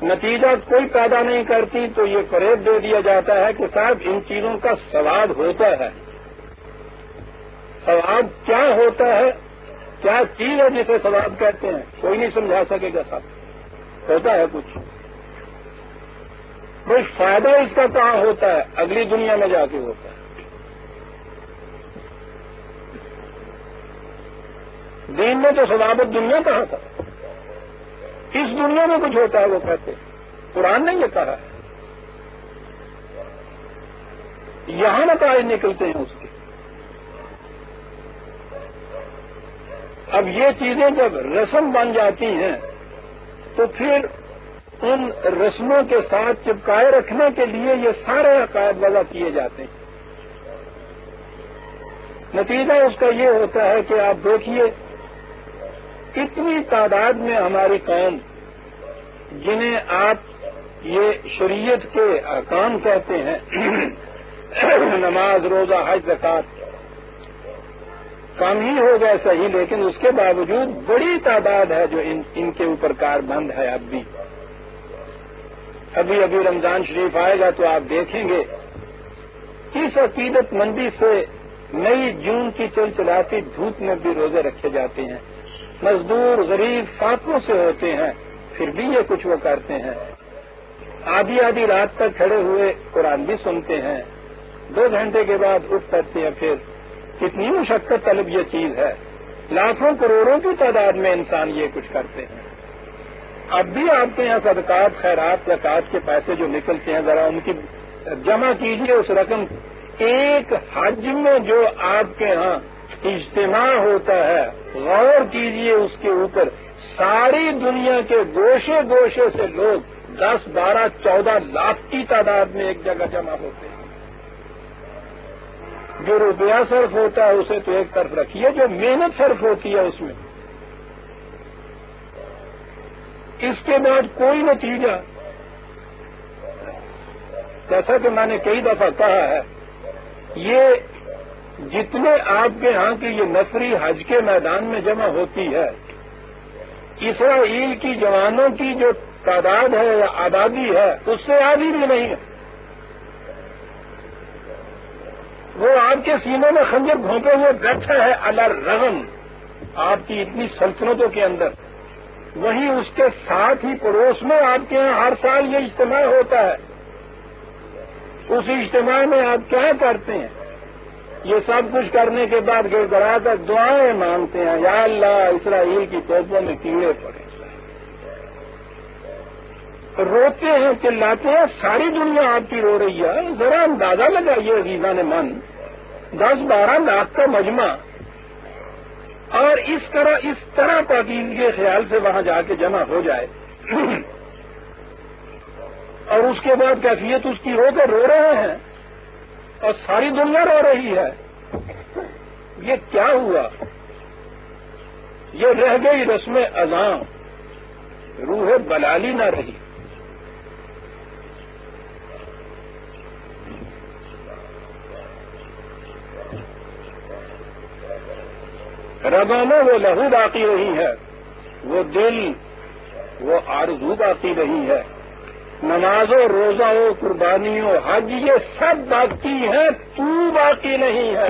نتیجہ کوئی پیدا نہیں کرتی تو یہ فریب دے دیا جاتا ہے کہ صاحب ان چیزوں کا ثواب ہوتا ہے۔ ثواب کیا ہوتا ہے، کیا چیز ہے جسے ثواب کہتے ہیں، کوئی نہیں سمجھا سکے گا صاحب۔ ہوتا ہے کچھ، کوئی فائدہ اس کا کہاں ہوتا ہے؟ اگلی دنیا میں جا کے ہوتا ہے۔ دین میں تو ثواب دنیا کہا تھا، اس دنیا میں کچھ ہوتا ہے وہ کہتے ہیں۔ قرآن نے یہ کہا ہے، یہاں نتائج نکلتے ہیں اس کے۔ اب یہ چیزیں جب رسم بن جاتی ہیں تو پھر ان رسموں کے ساتھ چپکائے رکھنے کے لیے یہ سارے عقائد وضع کیے جاتے ہیں۔ نتیجہ اس کا یہ ہوتا ہے کہ آپ دیکھیے کتنی تعداد میں ہماری قوم، جنہیں آپ یہ شریعت کے احکام کہتے ہیں، نماز، روزہ، حج، زکوٰۃ، کام ہی ہو گئے صحیح، لیکن اس کے باوجود بڑی تعداد ہے جو ان کے اوپر کاربند ہے۔ ابھی رمضان شریف آئے گا تو آپ دیکھیں گے اس عقیدت مندی سے نئی جون کی چلچلاتی دھوپ میں بھی روزے رکھے جاتے ہیں، مزدور غریب فاقوں سے ہوتے ہیں، پھر بھی یہ کچھ وہ کرتے ہیں۔ آدھی رات تک کھڑے ہوئے قرآن بھی سنتے ہیں، 2 گھنٹے کے بعد اٹھ کرتے ہیں۔ پھر کتنی مشقت طلب یہ چیز ہے، لاکھوں کروڑوں کی تعداد میں انسان یہ کچھ کرتے ہیں۔ اب بھی آپ کے یہاں صدقات، خیرات، زکوٰۃ کے پیسے جو نکلتے ہیں ذرا ان کی جمع کیجیے اس رقم۔ ایک حج میں جو آپ کے ہاں اجتماع ہوتا ہے غور کیجیے اس کے اوپر، ساری دنیا کے گوشے گوشے سے لوگ 10، 12، 14 لاکھ کی تعداد میں ایک جگہ جمع ہوتے ہیں۔ جو روپیہ صرف ہوتا ہے اسے تو ایک طرف رکھیے، جو محنت صرف ہوتی ہے اس میں، اس کے بعد کوئی نتیجہ جیسا کہ میں نے کئی دفعہ کہا ہے، یہ جتنے آپ کے ہاں کی یہ نفری حج کے میدان میں جمع ہوتی ہے، اسرائیل کی جوانوں کی جو تعداد ہے یا آبادی ہے اس سے آدھی بھی نہیں ہے۔ وہ آپ کے سینے میں خنجر گھونپے ہوئے بیٹھا ہے الرغم آپ کی اتنی سلطنتوں کے اندر، وہیں اس کے ساتھ ہی پڑوس میں آپ کے یہاں ہر سال یہ اجتماع ہوتا ہے۔ اس اجتماع میں آپ کیا کرتے ہیں؟ یہ سب کچھ کرنے کے بعد گڑ گڑا کر دعائیں مانگتے ہیں، یا اللہ اسرائیل کی توپوں میں کیڑے پڑے، روتے ہیں، چلاتے ہیں، ساری دنیا آپ کی رو رہی ہے۔ ذرا اندازہ لگائیے عزیزان من، 10-12 لاکھ کا مجمع، اور اس طرح پاکیزگی کے خیال سے وہاں جا کے جمع ہو جائے اور اس کے بعد کیفیت اس کی ہو کر رو رہے ہیں اور ساری دنیا رو رہی ہے۔ یہ کیا ہوا؟ یہ رہ گئی رسم اذاں، روح بلالی نہ رہی۔ رگوں میں وہ لہو باقی رہی ہے، وہ دل، وہ آرزو باقی رہی ہے، نماز و روزہ و قربانی و حج یہ سب باقی ہیں، تو باقی نہیں ہے۔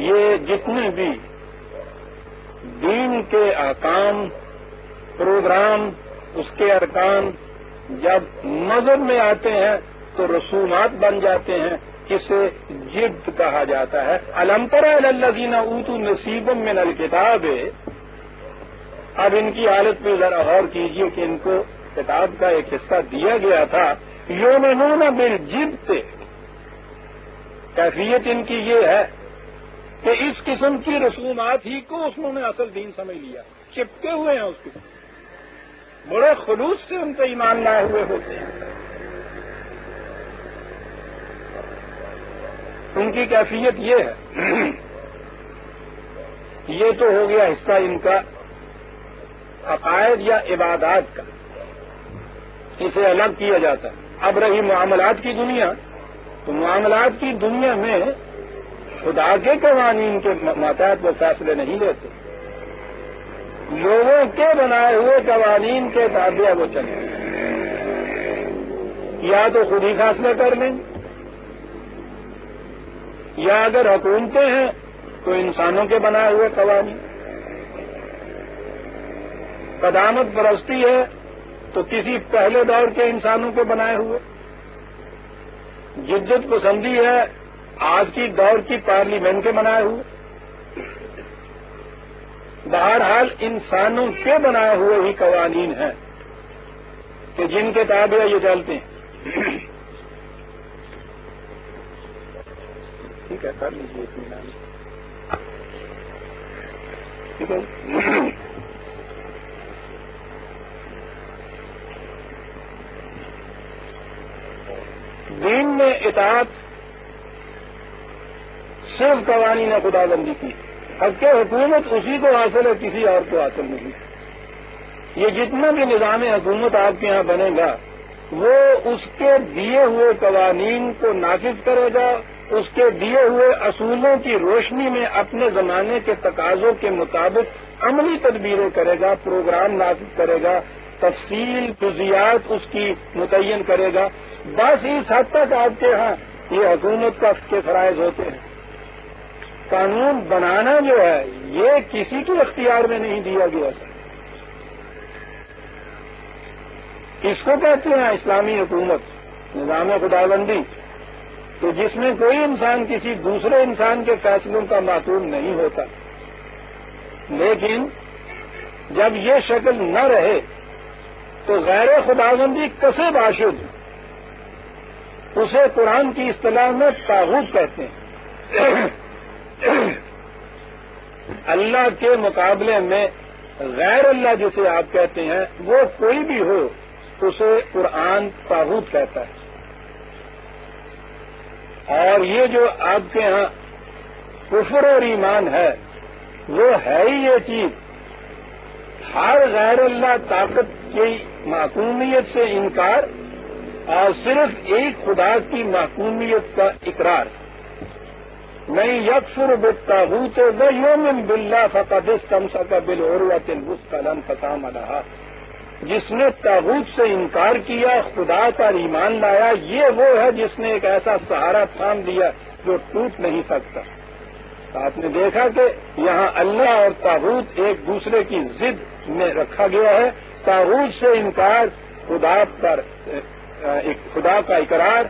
یہ جتنے بھی دین کے احکام، پروگرام، اس کے ارکان جب مذہب میں آتے ہیں تو رسومات بن جاتے ہیں، اسے جبت کہا جاتا ہے۔ الم تر الی الذین اوتوا نصیبا من الکتاب، اب ان کی حالت پہ ذرا غور کیجیے کہ ان کو کتاب کا ایک حصہ دیا گیا تھا، یؤمنون بالجبت، کیفیت ان کی یہ ہے کہ اس قسم کی رسومات ہی کو انہوں نے اصل دین سمجھ لیا، چپکے ہوئے ہیں اس کے، بڑے خلوص سے ان پہ ایمان لائے ہوئے ہوتے ہیں۔ ان کی کیفیت یہ ہے، یہ تو ہو گیا حصہ ان کا عقائد یا عبادات کا، اسے الگ کیا جاتا ہے۔ اب رہی معاملات کی دنیا، تو معاملات کی دنیا میں خدا کے قوانین کے ماتحت وہ فیصلے نہیں لیتے، لوگوں کے بنائے ہوئے قوانین کے تابع وہ چلیں، یا تو خود ہی فیصلے کر لیں، یا اگر حکومتیں ہیں تو انسانوں کے بنائے ہوئے قوانین، قدامت پرستی ہے تو کسی پہلے دور کے انسانوں کے بنائے ہوئے، جدت پسندی ہے آج کی دور کی پارلیمنٹ کے بنائے ہوئے، بہرحال انسانوں کے بنائے ہوئے ہی قوانین ہیں کہ جن کے تابع یہ چلتے ہیں۔ ٹھیک ہے، کر لیجیے اطمینان، ٹھیک ہے۔ دین میں اطاعت صرف قوانین خدا بندی کی، حق حکومت اسی کو حاصل ہے، کسی اور کو حاصل نہیں۔ یہ جتنا بھی نظام حکومت آپ کے ہاں بنے گا وہ اس کے دیے ہوئے قوانین کو نافذ کرے گا، اس کے دیے ہوئے اصولوں کی روشنی میں اپنے زمانے کے تقاضوں کے مطابق عملی تدبیریں کرے گا، پروگرام نافذ کرے گا، تفصیل جزیات اس کی متعین کرے گا۔ بس اس حد تک آپ کے ہاں یہ حکومت کے فرائض ہوتے ہیں۔ قانون بنانا جو ہے یہ کسی کے اختیار میں نہیں دیا گیا، اس کو کہتے ہیں اسلامی حکومت، نظام خداوندی، تو جس میں کوئی انسان کسی دوسرے انسان کے فیصلوں کا معطوف نہیں ہوتا۔ لیکن جب یہ شکل نہ رہے تو غیر خداوندی کسے باشد، اسے قرآن کی اصطلاح میں طاغوت کہتے ہیں۔ اللہ کے مقابلے میں غیر اللہ جسے آپ کہتے ہیں وہ کوئی بھی ہو، اسے قرآن طاغوت کہتا ہے۔ اور یہ جو آپ کے ہاں کفر اور ایمان ہے وہ ہے ہی یہ چیز، ہر غیر اللہ طاقت کی محکومیت سے انکار اور صرف ایک خدا کی محکومیت کا اقرار. من یکفر بالطاغوت ویؤمن باللہ فقد استمسک بالعروۃ الوثقی لا انفصام لہا. جس نے طاغوت سے انکار کیا، خدا پر ایمان لایا، یہ وہ ہے جس نے ایک ایسا سہارا تھام لیا جو ٹوٹ نہیں سکتا. آپ نے دیکھا کہ یہاں اللہ اور طاغوت ایک دوسرے کی ضد میں رکھا گیا ہے. طاغوت سے انکار، خدا کا اقرار،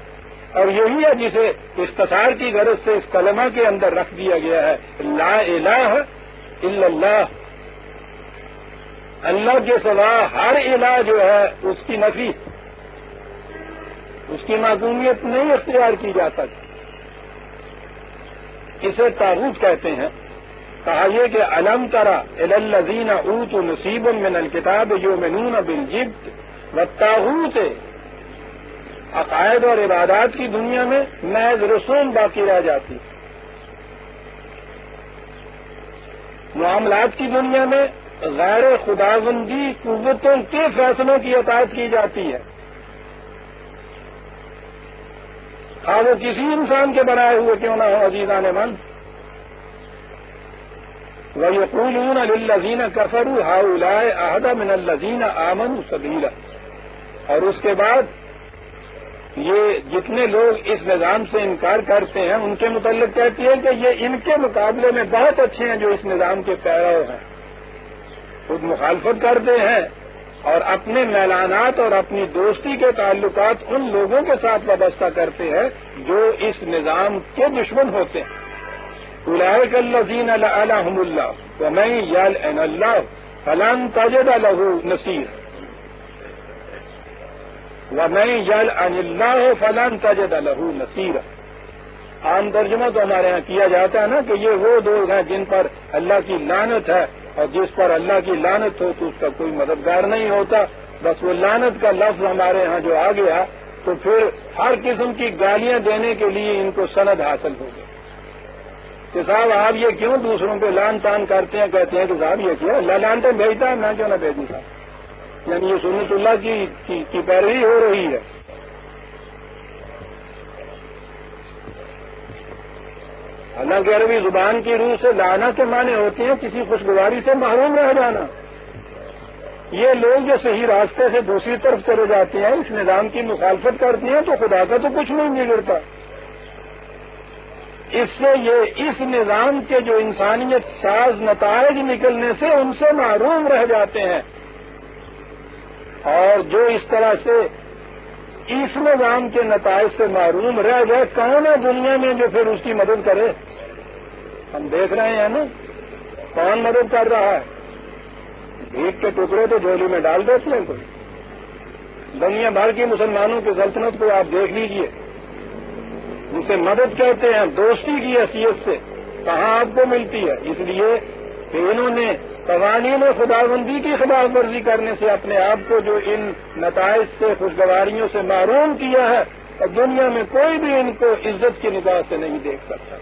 اور یہی ہے جسے اختصار کی غرض سے اس کلمہ کے اندر رکھ دیا گیا ہے، لا الہ الا اللہ. اللہ کے سوا ہر الہ جو ہے اس کی نفی، اس کی معصومیت نہیں اختیار کی جا سکتی. اسے طاغوت کہتے ہیں. کہا یہ کہ الم تری الی الذین اوتوا نصیبا من الکتاب یؤمنون بالجبت والطاغوت. عقائد اور عبادات کی دنیا میں محض رسوم باقی رہ جاتی، معاملات کی دنیا میں غیر خداوندی قوتوں کے فیصلوں کی اطاعت کی جاتی ہے، خواہ وہ کسی انسان کے بنائے ہوئے کیوں نہ ہو. عزیزان من، وَيَقُولُونَ لِلَّذِينَ كَفَرُوا هَؤُلَاءِ أَهْدَىٰ مِنَ الَّذِينَ آمَنُوا سَبِيلًا. اور اس کے بعد یہ جتنے لوگ اس نظام سے انکار کرتے ہیں ان کے متعلق کہتی ہے کہ یہ ان کے مقابلے میں بہت اچھے ہیں جو اس نظام کے پیرو ہیں. خود مخالفت کرتے ہیں اور اپنے میلانات اور اپنی دوستی کے تعلقات ان لوگوں کے ساتھ وابستہ کرتے ہیں جو اس نظام کے دشمن ہوتے ہیں. اولئک الذین لعنہم اللہ ومن یلعن اللہ فلن تجد له نصیرا. ومن یلعن اللہ فلن تجد له نصیرا. عام ترجمہ تو ہمارے یہاں کیا جاتا ہے نا کہ یہ وہ لوگ ہیں جن پر اللہ کی لعنت ہے، اور جس پر اللہ کی لعنت ہو تو اس کا کوئی مددگار نہیں ہوتا. بس وہ لعنت کا لفظ ہمارے ہاں جو آ گیا تو پھر ہر قسم کی گالیاں دینے کے لیے ان کو سند حاصل ہو گئی کہ صاحب آپ یہ کیوں دوسروں پہ لان تان کرتے ہیں. کہتے ہیں کہ صاحب یہ کیا اللہ لانتے بھیجتا ہے، میں کیوں نہ بھیجوں صاحب. یعنی یہ سنت اللہ کی پیروی ہو رہی ہے. اللہ کی عربی زبان کی روح سے لانا کے معنی ہوتے ہیں کسی خوشگواری سے محروم رہ جانا. یہ لوگ جو صحیح راستے سے دوسری طرف چلے جاتے ہیں، اس نظام کی مخالفت کرتے ہیں، تو خدا کا تو کچھ نہیں بگڑتا. اس سے یہ اس نظام کے جو انسانیت ساز نتائج نکلنے سے ان سے محروم رہ جاتے ہیں. اور جو اس طرح سے اس نظام کے نتائج سے محروم رہ گئے، کون ہے دنیا میں جو پھر اس کی مدد کرے؟ ہم دیکھ رہے ہیں نا کون مدد کر رہا ہے. بھیک کے ٹکڑے تو جھولی میں ڈال دیتے ہیں کوئی. دنیا بھر کی مسلمانوں کی سلطنت کو آپ دیکھ لیجئے، جسے مدد کہتے ہیں دوستی کی حیثیت سے، کہاں آپ کو ملتی ہے. اس لیے کہ انہوں نے قوانین خداوندی کی خلاف ورزی کرنے سے اپنے آپ کو جو ان نتائج سے خوشگواریوں سے محروم کیا ہے، اور دنیا میں کوئی بھی ان کو عزت کی نگاہ سے نہیں دیکھ سکتا.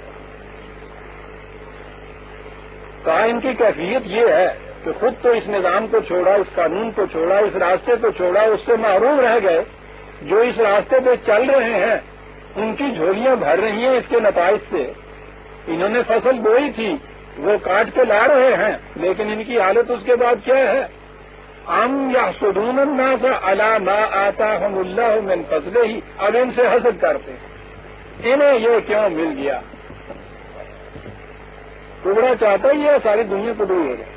کہا ان کی کیفیت یہ ہے کہ خود تو اس نظام کو چھوڑا، اس قانون کو چھوڑا، اس راستے کو چھوڑا، اس سے محروم رہ گئے. جو اس راستے پہ چل رہے ہیں ان کی جھولیاں بھر رہی ہیں اس کے نتائج سے. انہوں نے فصل بوئی تھی، وہ کاٹ کے لا رہے ہیں، لیکن ان کی حالت اس کے بعد کیا ہے؟ ام یحسدون الناس علی ما آتاہم اللہ من فضلہ. اب ان سے حسد کرتے ہیں، انہیں یہ کیوں مل گیا. ٹکڑا چاہتا ہی ہے ساری دنیا کو ڈوب ہو جائے.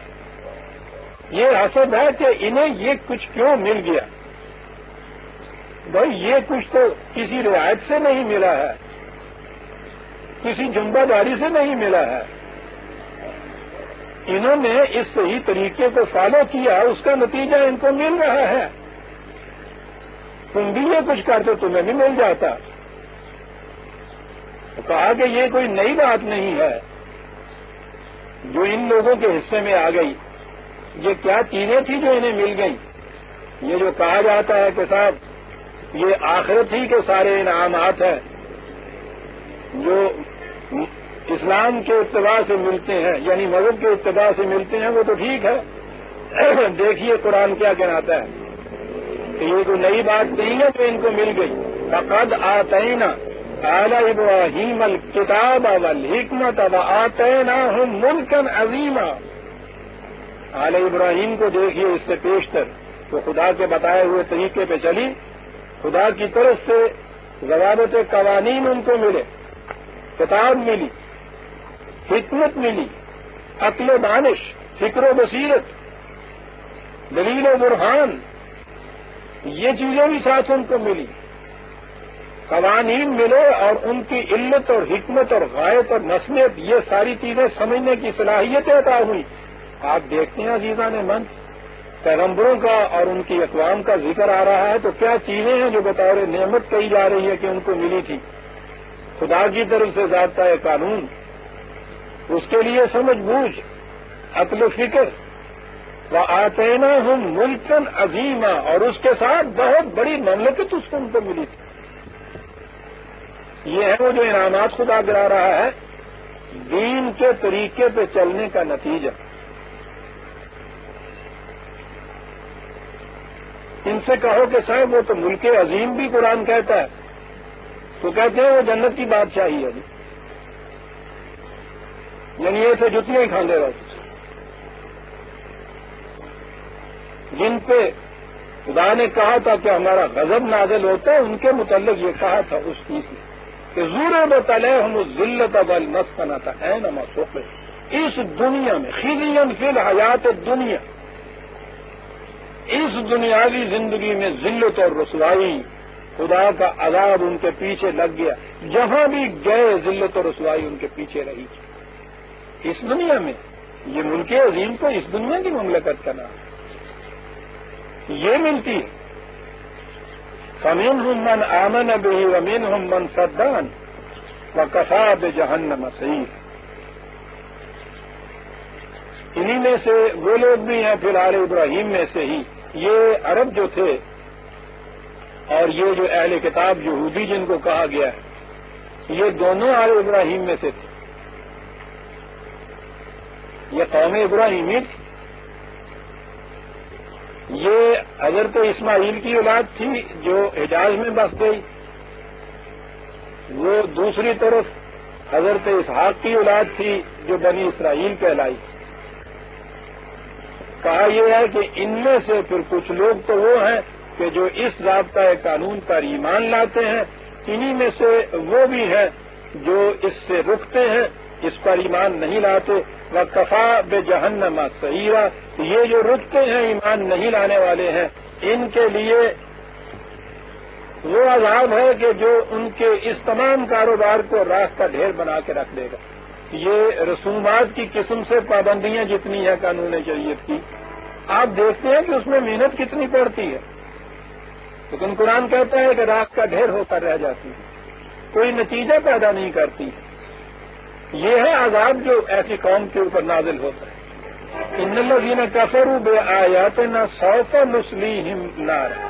یہ حسد ہے کہ انہیں یہ کچھ کیوں مل گیا. بھائی یہ کچھ تو کسی روایت سے نہیں ملا ہے، کسی جمبہ داری سے نہیں ملا ہے. انہوں نے اس صحیح طریقے کو فالو کیا، اس کا نتیجہ ان کو مل رہا ہے. تم بھی یہ کچھ کرتے تمہیں بھی مل جاتا. تو کہا کہ یہ کوئی نئی بات نہیں ہے جو ان لوگوں کے حصے میں آ گئی. یہ کیا چیزیں تھیں جو انہیں مل گئیں؟ یہ جو کہا جاتا ہے کہ صاحب یہ آخرت ہی کے سارے انعامات ہیں جو اسلام کے اتباع سے ملتے ہیں، یعنی مذہب کے اتباع سے ملتے ہیں، وہ تو ٹھیک ہے. دیکھیے قرآن کیا کہلاتا ہے کہ یہ کوئی نئی بات نہیں ہے جو ان کو مل گئی. فقد آتینا آل ابراہیم الکتاب والحکمت وآتیناہم ملکا عظیما. آل ابراہیم کو دیکھیے اس سے پیشتر تو خدا کے بتائے ہوئے طریقے پہ چلی, خدا کی طرف سے ضوابط قوانین ان کو ملے, کتاب ملی, حکمت ملی, عقل و دانش, فکر و بصیرت, دلیل و برہان, یہ چیزیں بھی ساتھ ان کو ملی, قوانین ملے اور ان کی علت اور حکمت اور غایت اور نصیحت یہ ساری چیزیں سمجھنے کی صلاحیتیں عطا ہوئی. آپ دیکھتے ہیں عزیزان من, پیغمبروں کا اور ان کی اقوام کا ذکر آ رہا ہے تو کیا چیزیں ہیں جو بطور نعمت کہی جا رہی ہے کہ ان کو ملی تھی. خدا کی طرف سے ضابطۂ قانون, اس کے لیے سمجھ بوجھ, عقل و فکر, وآتیناہم ملکا عظیما, اور اس کے ساتھ بہت بڑی مملکت اس کو ان کو ملی تھی. یہ ہے وہ جو انعامات خدا گرا رہا ہے دین کے طریقے پہ چلنے کا نتیجہ. ان سے کہو کہ صاحب وہ تو ملک عظیم بھی قرآن کہتا ہے, تو کہتے ہیں وہ جنت کی بادشاہی ہے, یعنی یہ سے جتنے ہی کھاندے رہو. جن پہ خدا نے کہا تھا کہ ہمارا غضب نازل ہوتا ہے, ان کے متعلق یہ کہا تھا اس چیز میں کہ ضرورت علیہم الذلۃ والمسکنۃ اینما ثقفوا. اس دنیا میں خزیا فی الحیات الدنیا, اس دنیاوی زندگی میں ذلت اور رسوائی, خدا کا عذاب ان کے پیچھے لگ گیا. جہاں بھی گئے ذلت اور رسوائی ان کے پیچھے رہی. اس دنیا میں یہ ملک عظیم تو اس دنیا کی مملکت کا نام ہے, یہ ملتی ہے. فَمِنْهُمْ مَنْ آمَنَ بِهِ وَمِنْهُمْ مَنْ صَدَّ عَنْهُ وَكَفَىٰ بِجَهَنَّمَ سَعِيرًا. انہی میں سے وہ لوگ بھی ہیں فی الحال ابراہیم میں سے ہی, یہ عرب جو تھے اور یہ جو اہل کتاب یہودی جن کو کہا گیا ہے, یہ دونوں آل ابراہیم میں سے تھے. یہ قوم ابراہیمی تھی. یہ حضرت اسماعیل کی اولاد تھی جو حجاز میں بس گئی. وہ دوسری طرف حضرت اسحاق کی اولاد تھی جو بنی اسرائیل کہلائی. کہا یہ ہے کہ ان میں سے پھر کچھ لوگ تو وہ ہیں کہ جو اس ضابطۂ قانون پر ایمان لاتے ہیں, انہی میں سے وہ بھی ہیں جو اس سے رکتے ہیں, اس پر ایمان نہیں لاتے. وَكَفَىٰ بِجَهَنَّمَ سَعِيرًا. یہ جو رکتے ہیں ایمان نہیں لانے والے ہیں, ان کے لیے وہ عذاب ہے کہ جو ان کے اس تمام کاروبار کو راکھ کا ڈھیر بنا کے رکھ دے گا. یہ رسومات کی قسم سے پابندیاں جتنی ہیں قانون شریعت کی, آپ دیکھتے ہیں کہ اس میں محنت کتنی پڑتی ہے, لیکن قرآن کہتا ہے کہ راکھ کا ڈھیر ہو کر رہ جاتی ہے, کوئی نتیجہ پیدا نہیں کرتی. یہ ہے عذاب جو ایسی قوم کے اوپر نازل ہوتا ہے. ان الذین کفروا بآیاتنا سوف نصلیہم نارا.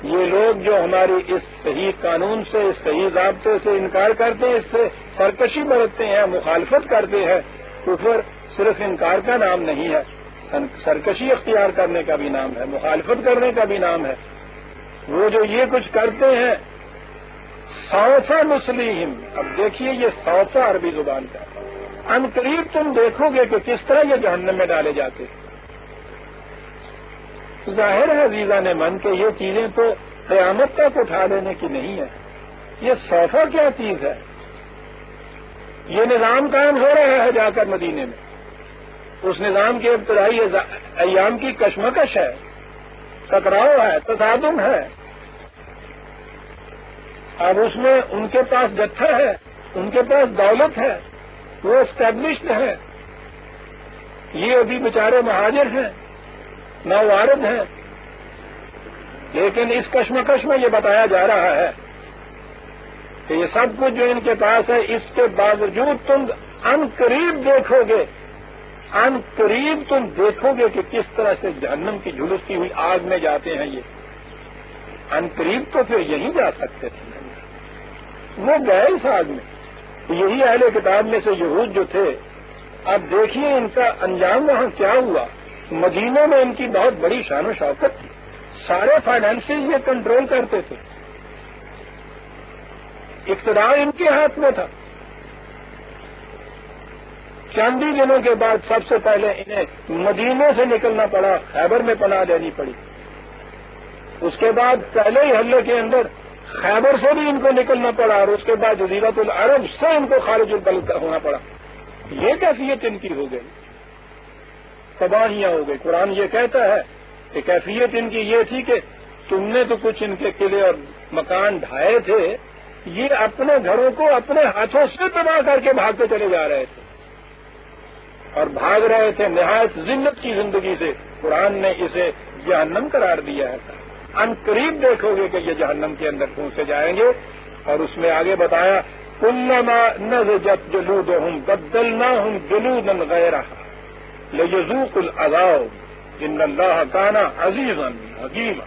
یہ لوگ جو ہماری اس صحیح قانون سے, اس صحیح ضابطے سے انکار کرتے ہیں, اس سے سرکشی برتتے ہیں, مخالفت کرتے ہیں, کفر صرف انکار کا نام نہیں ہے, سرکشی اختیار کرنے کا بھی نام ہے, مخالفت کرنے کا بھی نام ہے. وہ جو یہ کچھ کرتے ہیں سوف نصلیہم. اب دیکھیے یہ سوف عربی زبان کا, ان قریب تم دیکھو گے کہ کس طرح یہ جہنم میں ڈالے جاتے. ظاہر ہے عزیزان من کہ یہ چیزیں تو قیامت تک اٹھا لینے کی نہیں ہے. یہ سوفا کیا چیز ہے؟ یہ نظام قائم ہو رہا ہے جا کر مدینے میں. اس نظام کے ابتدائی ایام کی کشمکش ہے, ٹکراؤ ہے, تصادم ہے. اب اس میں ان کے پاس جتھا ہے, ان کے پاس دولت ہے, وہ اسٹیبلشڈ ہے. یہ ابھی بیچارے مہاجر ہیں, نوارد ہیں. لیکن اس کشمکش میں یہ بتایا جا رہا ہے کہ یہ سب کچھ جو ان کے پاس ہے, اس کے باوجود تم ان قریب دیکھو گے, ان قریب تم دیکھو گے کہ کس طرح سے جہنم کی جھلستی ہوئی آگ میں جاتے ہیں. یہ ان قریب تو پھر یہیں جا سکتے تھے, وہ گئے اس آگ میں. یہی اہل کتاب میں سے یہود جو تھے, اب دیکھیے ان کا انجام وہاں کیا ہوا. مدینے میں ان کی بہت بڑی شان و شوکت تھی، سارے فائنینسز یہ کنٹرول کرتے تھے، اقتدار ان کے ہاتھ میں تھا۔ چند ہی دنوں کے بعد سب سے پہلے انہیں مدینے سے نکلنا پڑا، خیبر میں پناہ لینی پڑی۔ اس کے بعد پہلے ہی حملے کے اندر خیبر سے بھی ان کو نکلنا پڑا، اور اس کے بعد جزیرۃ العرب سے ان کو خارج البلد ہونا پڑا۔ یہ کیفیت ان کی ہو گئی، تباہیاں ہو گئی۔ قرآن یہ کہتا ہے کہ کیفیت ان کی یہ تھی کہ تم نے تو کچھ ان کے قلعے اور مکان ڈھائے تھے، یہ اپنے گھروں کو اپنے ہاتھوں سے تباہ کر کے بھاگتے چلے جا رہے تھے، اور بھاگ رہے تھے نہایت ذلت کی زندگی سے۔ قرآن نے اسے جہنم قرار دیا ہے۔ ان قریب دیکھو گے کہ یہ جہنم کے اندر پہنچے جائیں گے، اور اس میں آگے بتایا کلما نضجت جلودہم بدلناہم جلودا غیرہا لیذوقوا العذاب ان اللہ کان عزیزا حکیما۔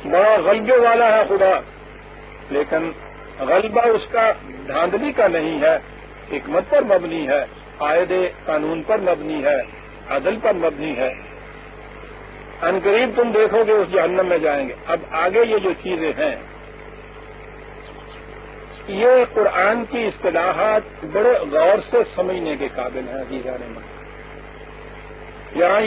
بڑا غلبے والا ہے خدا، لیکن غلبہ اس کا دھاندلی کا نہیں ہے، حکمت پر مبنی ہے، قاعدے قانون پر مبنی ہے، عدل پر مبنی ہے۔ ان قریب تم دیکھو گے اس جہنم میں جائیں گے۔ اب آگے یہ جو چیزیں ہیں، یہ قرآن کی اصطلاحات بڑے غور سے سمجھنے کے قابل ہیں عزیزان۔ یہاں